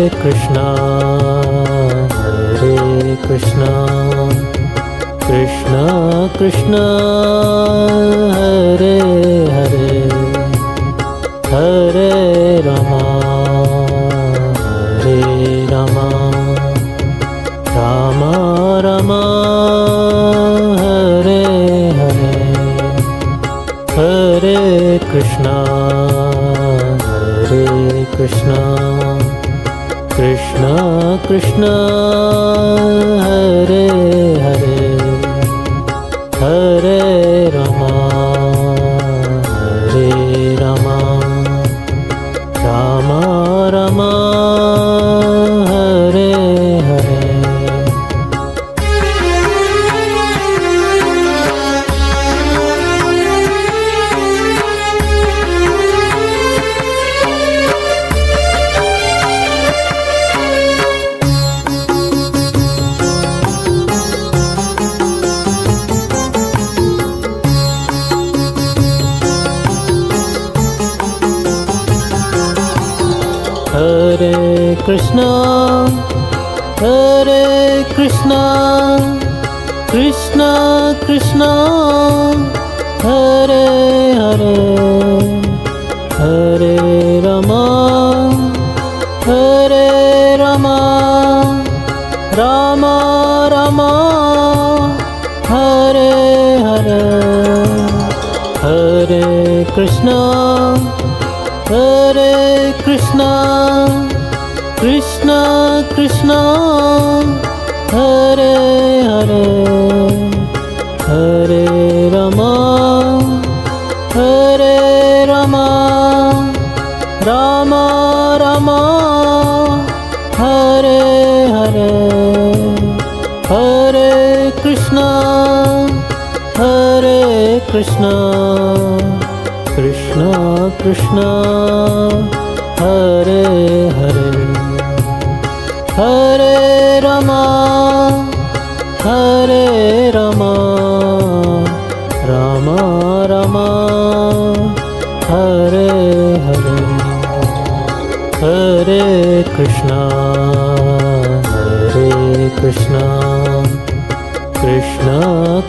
Krishna Hare Krishna Krishna Krishna Hare Hare Hare Rama Hare Rama Rama Rama Hare Hare Hare Krishna Hare Krishna Krishna Krishna Hare Hare Hare Rama Hare Rama Rama Rama Hare Hare Hare Krishna Krishna Krishna Hare Hare Hare Rama Rama Rama Hare Hare Hare Krishna Krishna Krishna Hare Hare Hare Rama Rama Rama Hare Hare Hare Krishna Krishna Krishna Hare Hare Hare Rama Rama Rama Hare Hare Hare Krishna Krishna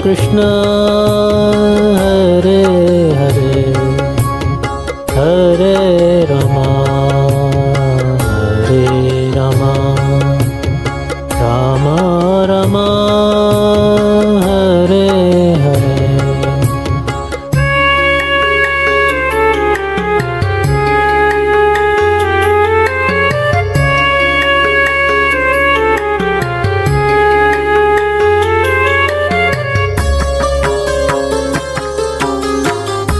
Krishna Hare Hare Hare Rama Rama Rama Hare Hare Hare Krishna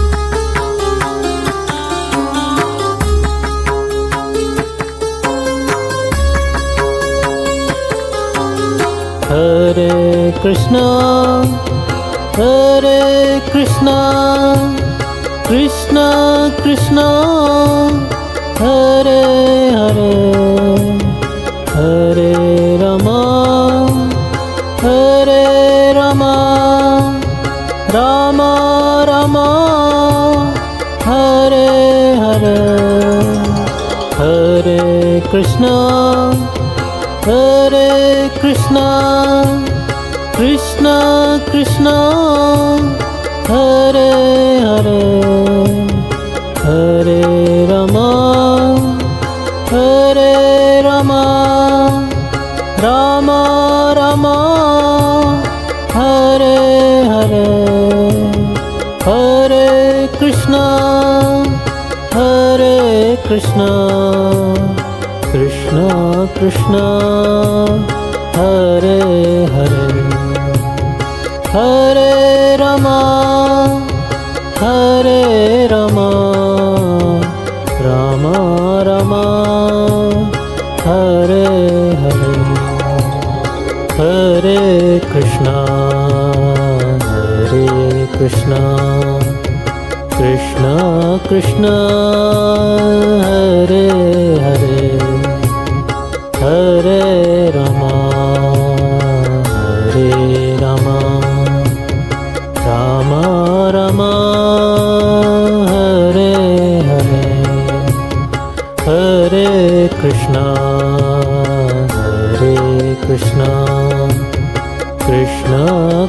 Krishna Krishna Hare Hare Hare Rama Rama Rama Hare Hare Hare Krishna Krishna Krishna Hare Hare Hare Rama Rama Rama Hare Hare Hare Krishna Krishna Krishna Hare Hare Hare Rama Rama Rama Hare Hare Hare Krishna Krishna Krishna Hare Hare Hare Rama Rama Rama Hare Hare Hare Krishna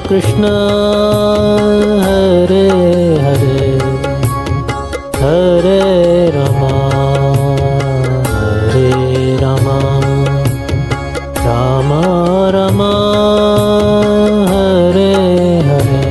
Krishna Hare Hare Hare Rama Hare Rama Rama Rama Hare Hare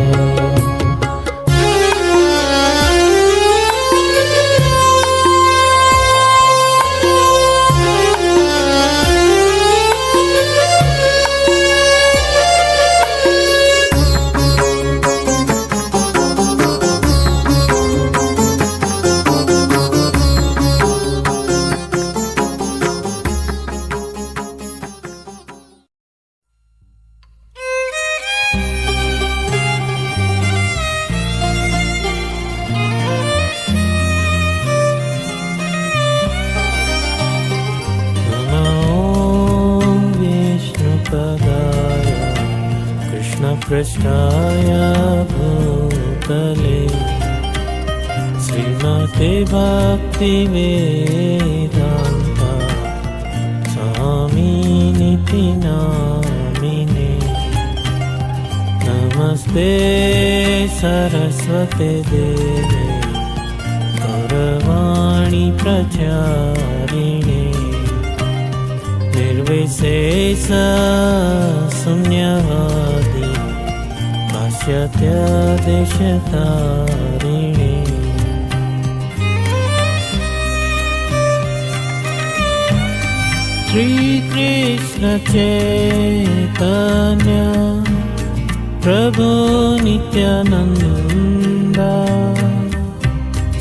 कृष्णाय भूतले श्रीमते भक्तिवेदान्त स्वामिनिति नामिने नमस्ते सरस्वते देवे गौरवाणी प्रचारिणे निर्विशेष शून्यवादी पाश्चात्यदेशतारिणे श्रीकृष्ण चैतन्य प्रभु नित्यानन्द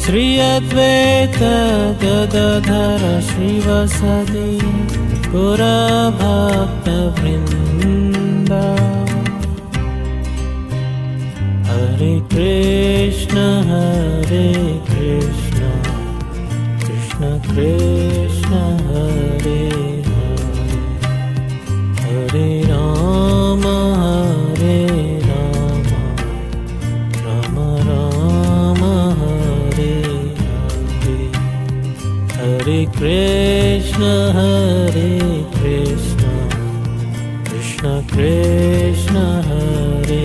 श्री अद्वैत गदाधर श्रीवासदि गौरभक्तवृन्द हरे कृष्ण कृष्ण कृष्ण हरे हरे राम राम राम हरे हरे हरे कृष्ण कृष्ण कृष्ण हरे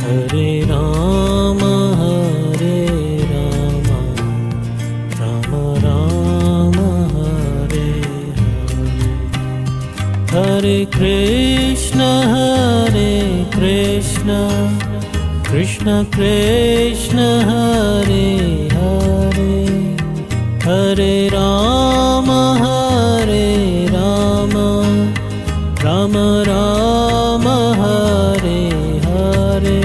हरे राम राम राम हरे हरे कृष्ण कृष्ण कृष्ण हरे हरे हरे राम राम राम हरे हरे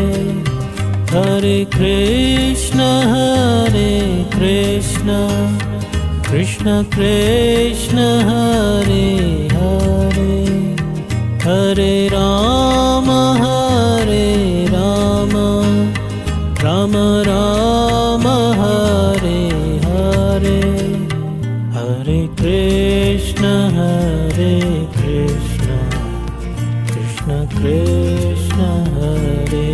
हरे कृष्ण कृष्ण कृष्ण हरे हरे हरे राम राम राम हरे हरे हरे कृष्ण कृष्ण कृष्ण हरे